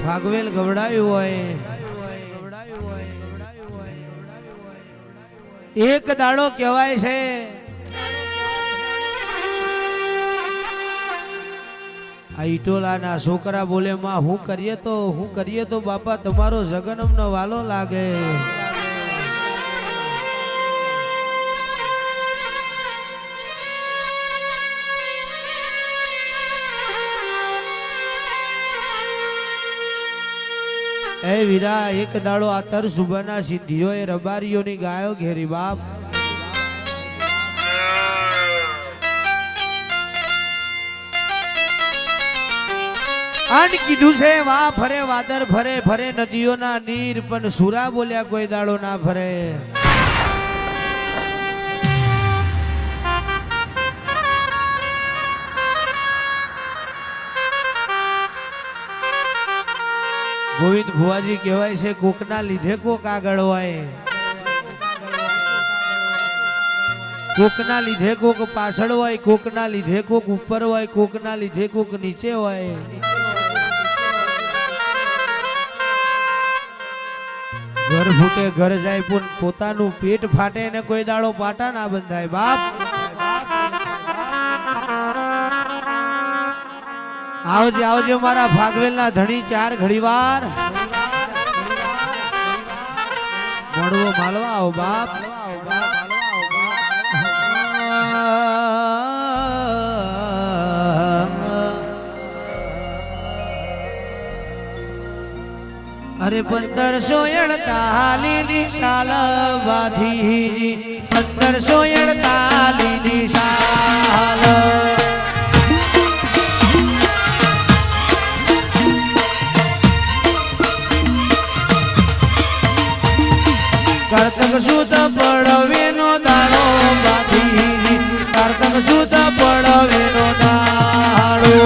ભાગવેલ ગવડાયું હોય એક દાડો કહેવાય છે આ ઈટોલાના છોકરા બોલે માં હું કરીએ તો બાપા તમારો જગન્મનો વાલો લાગે એ વીરા એક દાડો આતર સુબના સિદ્ધિઓ એ રબારીઓની ગાયો ઘેરી બાપ આન કીધું છે વા ફરે વાદર ફરે ફરે નદીઓના નીર પણ સુરા બોલ્યા કોઈ દાડો ના ફરે ગોવિંદ ભુવાજી કહેવાય છે કોકના લીધે કોક આગળ હોય કોકના લીધે કોક પાછળ હોય કોકના લીધે કોક ઉપર હોય કોકના લીધે કોક નીચે હોય ઘર ફૂટે ઘર જાય પણ પોતાનું પેટ ફાટે ને કોઈ દાડો પાટા ના બંધાય બાપ આવજે આવજે મારા ભાગવેલના ધણી ચાર ઘડીવાર મળવો માલવા આવો બાપ અરે 1548 ની સાલ બાધીજી 1548 ની સાલ કાર્તક સુદ પડવેનો દાડો બાધીજી કાર્તક સુદ પડવેનો દાડો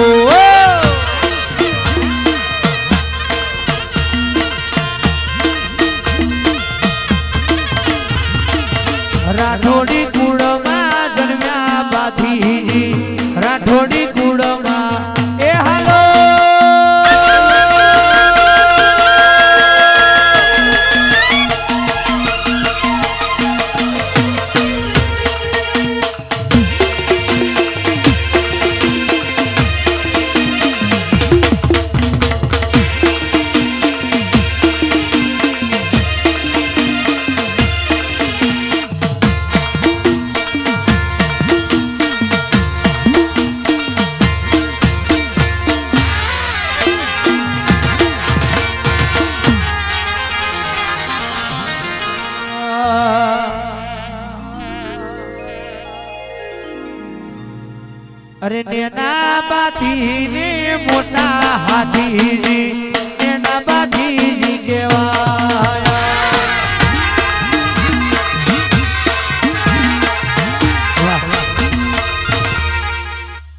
રાઠોડી કુળમાં જન્મ્યા બાધીજી રાઠોડી કુળમાં એ હાલો અરે નેના બાથી ને મોટા હાથીજી નેના બાથીજી કેવાય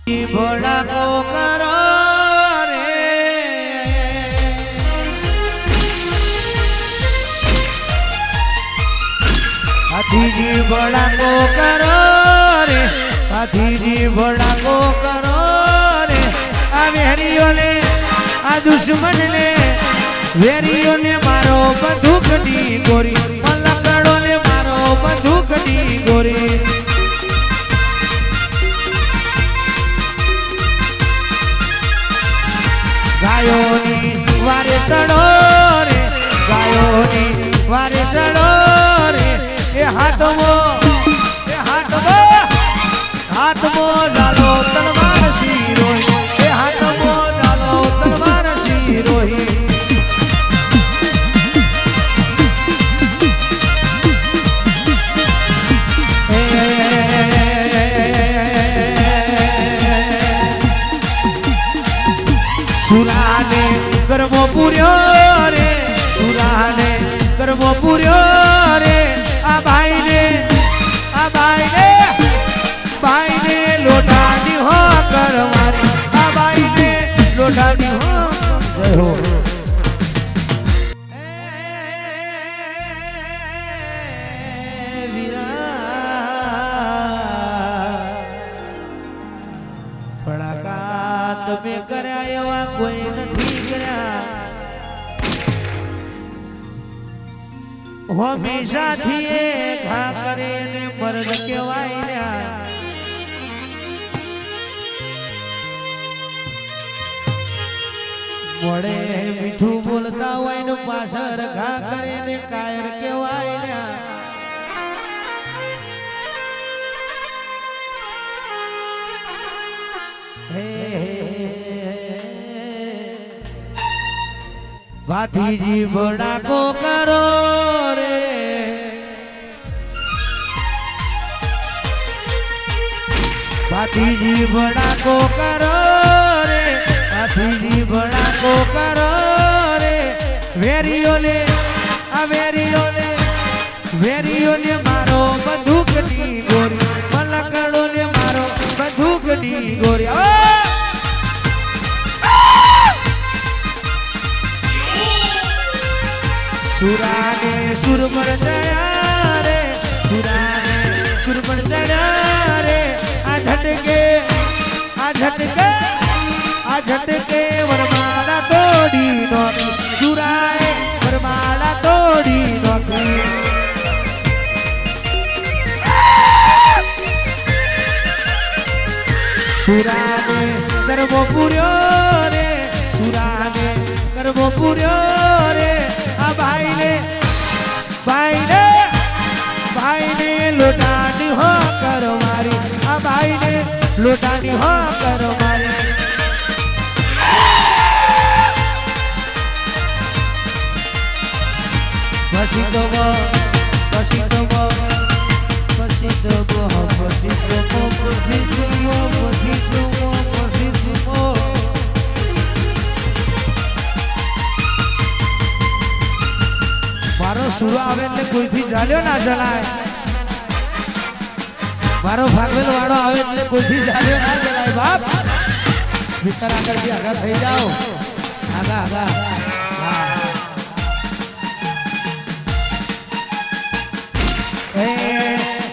ભડાકો કરો રે હાથીજી ભડાકો કરો રે હાથીજી ભડાકો કરો રે આ વેરીઓને આ દુશ્મનને વેરીઓને મારો બંદૂકની ગોરી મલકડોને મારો બંદૂકની ગોરી ગાયોની વારે ચડો રે ગાયોની વારે ચડો રે એ હાથમો હાથમો લાલો તલવાર શિરોહી એ હાથમો લાલો તલવાર શિરોહી સુરાને ગરમો પૂર્યો રે સુરાને ગરમો પૂર્યો રે આ ભાઈને લોટાની હો કરવાની આ ભાઈને લોટાની હો જય હો ભડાકા તમે કર્યા એવા કોઈ નથી કર્યા હંમેશા થી ઘા કરે ને મર્દ કહેવાય ને મોડે મીઠું બોલતા હોય ને પાછળ ઘા કરે ને કાયર કહેવાય ને ભાતીજી ભડાકો કરો રે ભાતીજી ભડાકો કરો રે ભાતીજી ભડાકો કરો રે વેરીઓને આ વેરીઓને મારો બંદૂકની ગોરી મલકડોને મારો બંદૂકની ગોરી સુરાને સુરમણ ચડ્યા રે સુરાને સુરમણ ચડ્યા રે આ ઝટકે વરમાળા તોડી નોખી સુરાએ વરમાળા તોડી નોખી સુરાને ગરબો પૂર્યો રે સુરાને ગરબો પૂર્યો રે આ ભાઈને લોટાની હો કરો મારી આ ભાઈને લોટાની હો કરો મારી મારો સુરો આવે એટલે કોઈથી ચાલ્યો ના ચલાય મારો ભાગવેલ વાળો આવે એટલે કોઈથી ચાલ્યો ના ચલાય બાપ સ્પીકર આગળથી આગળ થઈ જાઓ આગા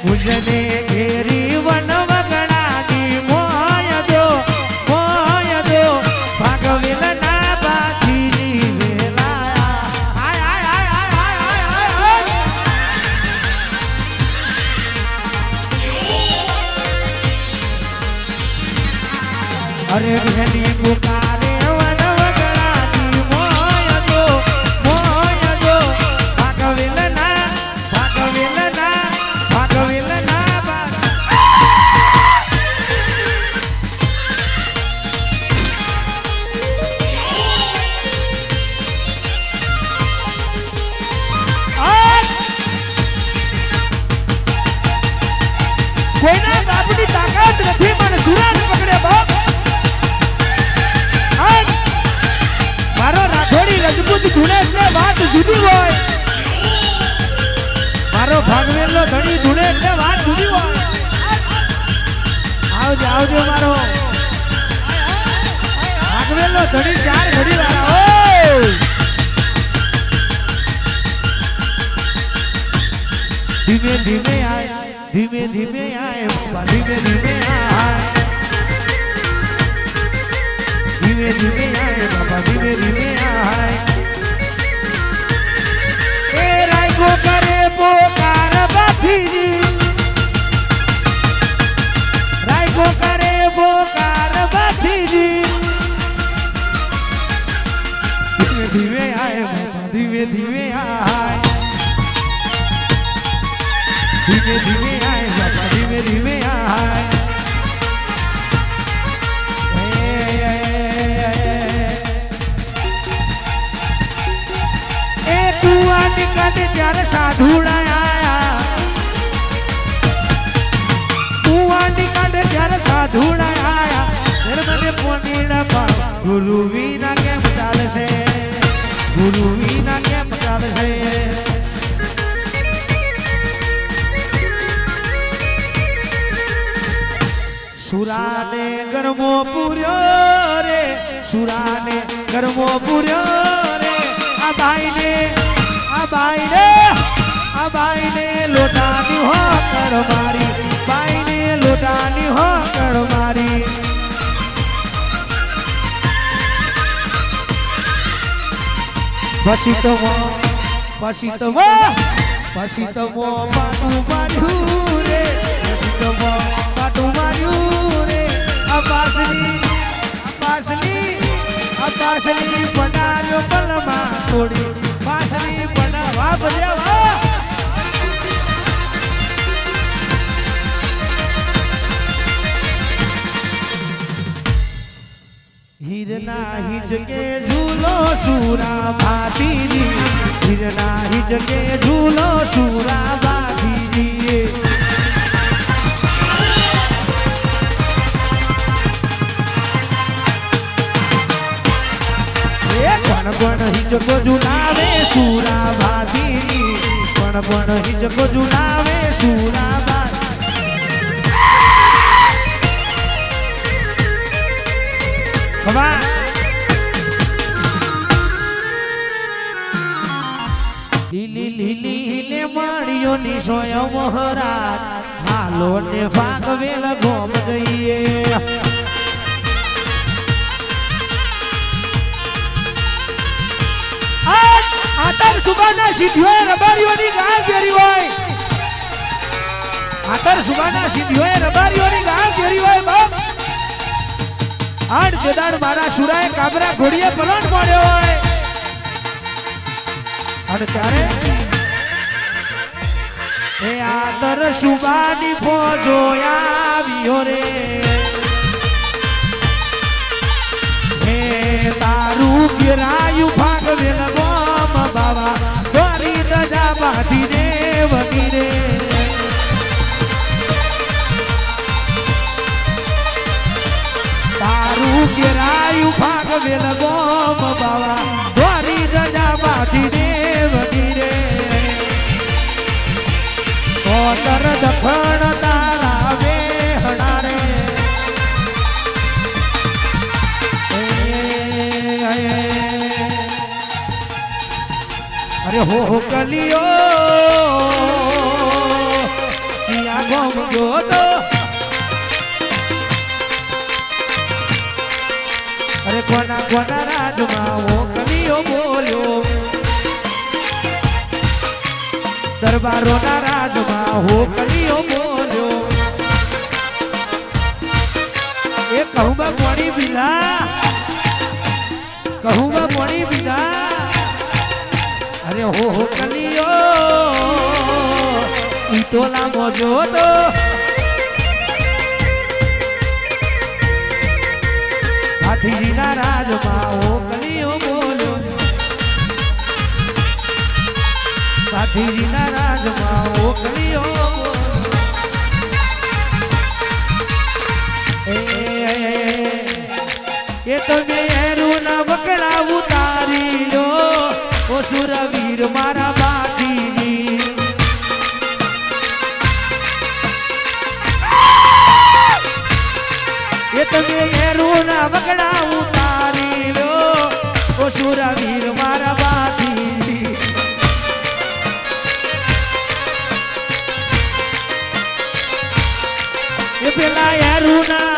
મુજને ઘેરી વન વગડાની મોય દો ભાગવેલ ના બાજી અરે ઘણી પુકારે વન વગડાની મોય દો ભાગવેલ ના કોઈના બાપની તાકાત નથી મને સુરાને પકડે બાપ મારો રાઠોડી રજપૂત ધૂણે એટલે વાત જુદી હોય મારો ભાગવેલો ધણી ધૂણે એટલે વાત જુદી હોય આવજો મારો ભાગવેલો ધણી ચાર ઘડી વાળા ધીમે ધીમે આય ધીમે ધીમે આય ધીમે ધીમે આય ધીમે ધીમે આય બાબા ધીમે ધીમે આય એ રાયકો કરે પોકાર બાફીજી રાયકો કરે પોકાર બાફીજી ધીમે ધીમે આય બાબા ધીમે ધીમે આય ધીમે ધીમે આય બાબા ધીમે ધીમે આય निकल जर साधुड़ा आया कुआ निकल जर साधुड़ा आया फिर मैंने पोनीड़ा पा गुरु वीना के मचाल से गुरु वीना के मचाल से सुराने गर्मो पूर्यो रे सुराने गर्मो पूर्यो रे बाईने लोटानी हो कर मारी बाईने लोटानी हो कर मारी પછી તો પછી તો મો પાટું માર્યું રે પછી તો મો પાટું માર્યું રે અપાસની બનાવ્યો પલમાં થોડી પાસની બનાવવા ભર્યા હીરના હિચકે ઝૂલો સુરા ભાતીજી હીરના હિચકે ઝૂલો સુરા ભાતીજી પણ હિચકો ઝુલાવે સુરા ભાતીજી પણ હિચકો ઝુલાવે સુરા લીલી લીલી લે માળીઓ ની સોય મોહરાત હાલો ને ભાગવેલ ગોમ જઈએ આતર સુબાના સિદ્ધિઓએ રબારીઓની ગાળ ઘેરી હોય આતર સુબાના સિદ્ધિઓએ રબારીઓની ગાળ ઘેરી હોય બાપ આઠ જદાડ મારા સુરાએ કાબરા ઘોડીએ પલણ પડ્યો હોય અને ત્યારે એ આદર સુબાની ફોજો આવ્યો રે હે તારું ગિરાયું ભાગવેલ ગોમ બાવા દોરી દજા બાધી દેવની રે તારું ગિરાયું ભાગવેલ ગોમ બાવા દોરી દજા બાધી દેવની રે કોતર દખણ તારા વેહણા રે અરે હો કલિયો સિયા ગોમ ગયો તો અરે કોના કોના રાજમાં હો કલિયો બોલ્યો દરબારોના રાજમાં હો કલિયો બોલ્યો એ કહું બા પાણી પીલા કહું બા પાણી પીલા અરે હો કલિયો ઈટોલા મોજો તો હાથીજીના રાજમાં હો કલિયો બોલ્યો હાથીજીના રાજમાં હો કલિયો એ તો મેરું ના બકડા ઉતારી લો ઓ સુરવીર મારા બાતીજી એ તમે એરુના બગડા ઉતારી લો ઓ સુરવીર મારા બાતીજી એ પેલા એરુના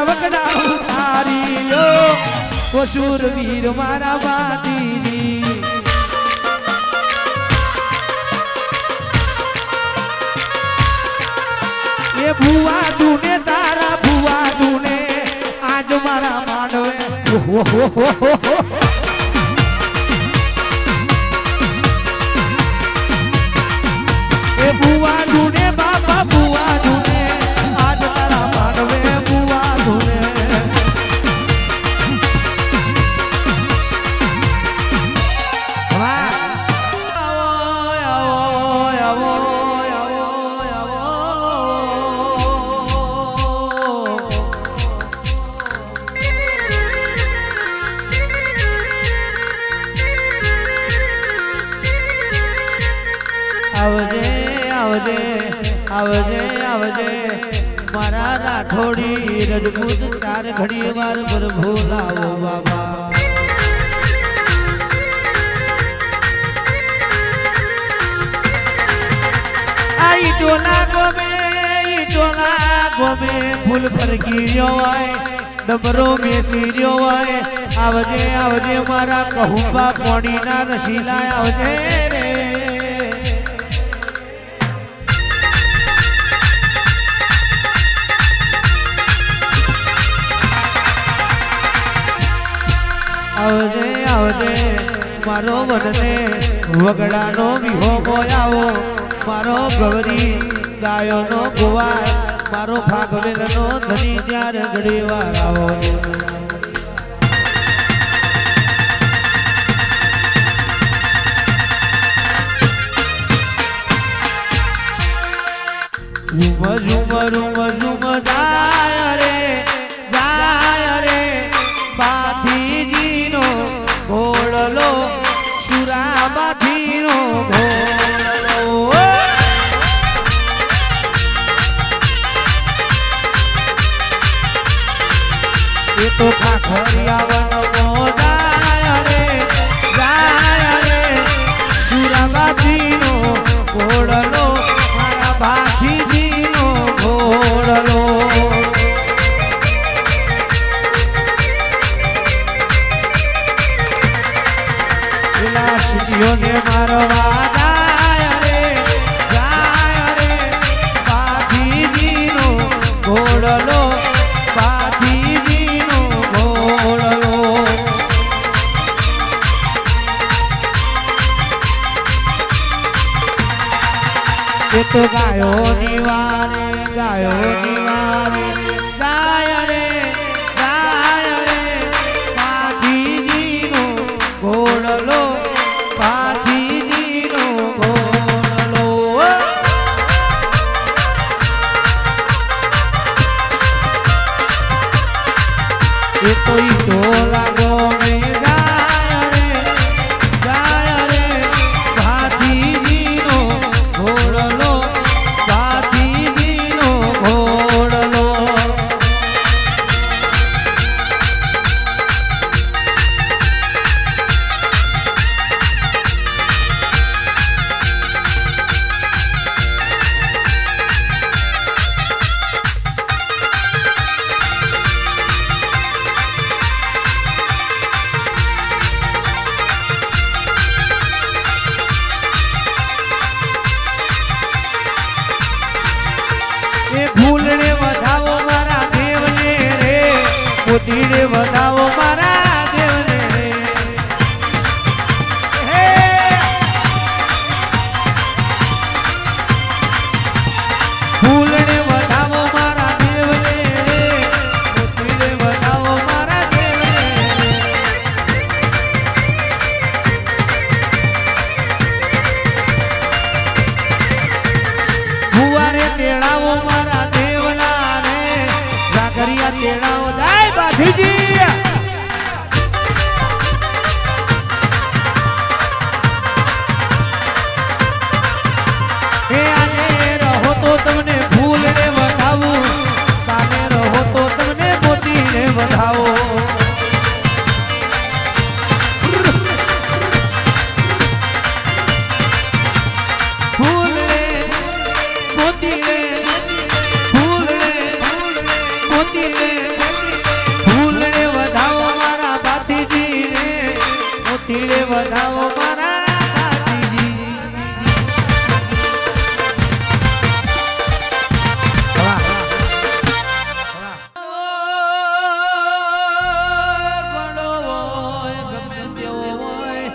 બગડા ઉતારી લો ઓ સુરવીર મારા બાતીજી એ ભુવા દુને તારા ભુવા દુને આજ મારા માંડવે એ ભુવા દુને બાપા ભુવા દુને આજ મારા માંડવે ભુવા દુને આવજે આવજે આવજે આવજે મારા રાઠોડી રજપૂત ચાર ઘડી વાર પર ભૂલાવો બાબા આઈ ટોલા ગોમે ફૂલ પર ગીર્યો હોય ડબરો મેચી રહ્યો હોય આવજે આવજે મારા કહુંબા પોણીના રસીલા આવજે રે આવજે આવજે મારો વડને વગડાનો વિહો બોયાવો મારો ગવરી ગાયોનો ગોવાળ મારો ભાગવેલનો ધની ત્યારે ઘડી વાર આવો ઝુમ ઝુમ ઝુમ જાય રે બાધીજીનો ઘોડલો સુરાબાધીનો ઘોડલો એ તો ખાખરિયાવનો જાય રે સુરાબાધીનો ઘોડલો મારા બાધીજીનો ઘોડલો સિદ્ધિઓને મારવા જાય રે બાધીજીનો ઘોડલો બાધીજીનો ઘોડલો એ તો ગાયોની વારે જાય રે બાધીજીનો ઘોડલો બાધીજીનો ઘોડલો એ તો ઈટો લાગો મે જાય રે બાધીજીનો ઘોડલો બાધીજીનો ઘોડલો ફૂલને વધાવો મારા દેવને રે મોતીને વધાવો મારા દેવને રે ફૂલને વધાવો મારા દેવને રે મોતીને વધાવો મારા દેવને રે ફુવારે તેડાવો મારા તેડાવો જાય બાધીજી આજે રહો તો તમને ફૂલને વધાવું કાલે રહો તો તમને મોતીને વધાવો ફૂલને મોતીને ફૂલને વધાવો મારા બાધીજીને મોતીને વધાવો મારા બાધીજી ગમે તેવો હોય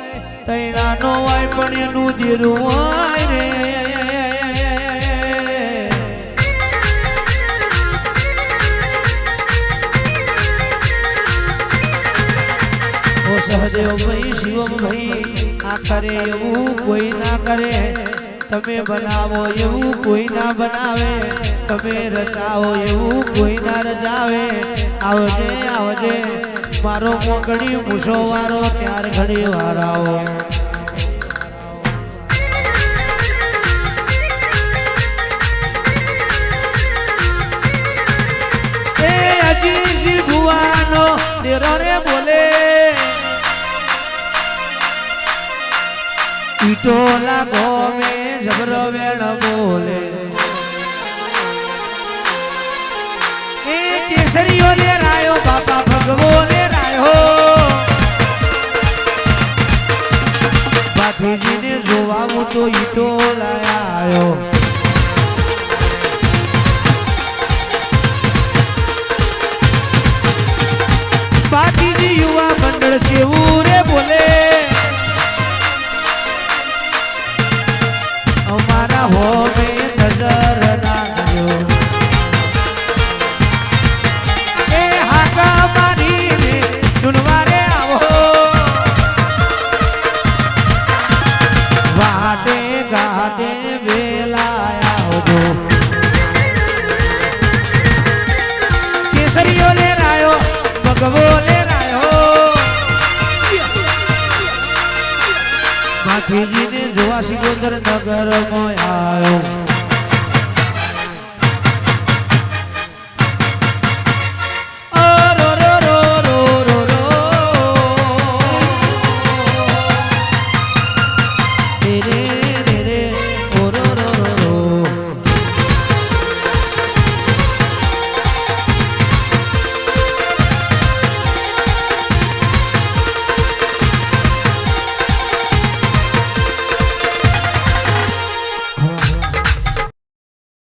તૈણાનો હોય પણ એનું ધીરું હોય રે સહદેવ ભાઈ શિવમ ભાઈ આ કરે એવું કોઈ ના કરે તમે બનાવો એવું કોઈ ના બનાવે તમે રચાવો એવું કોઈ ના રચાવે આવજે આવજે મારો મોકડી મૂછો વારો ચાર ઘડી વારાઓ એ અજીજી ભુવાનો દેરો રે બોલે ઈટો લાગો મે જબરો વેણ બોલે એ કેસરીઓ રે રાયો બાપા આવ્યો ઈટો લાયો પાટીજી યુવા મંડળ સેવું રે બોલે અમારા હોમે નજર નાખ્યો એ હાકા મારીને ડુનવારે આવો વાટે ઘાટે વેલા આવજો કેસરીઓ લે રાયો ભગવો લે રાયો માખીજીને જોવા સિકોદર નગરમાં આવ્યો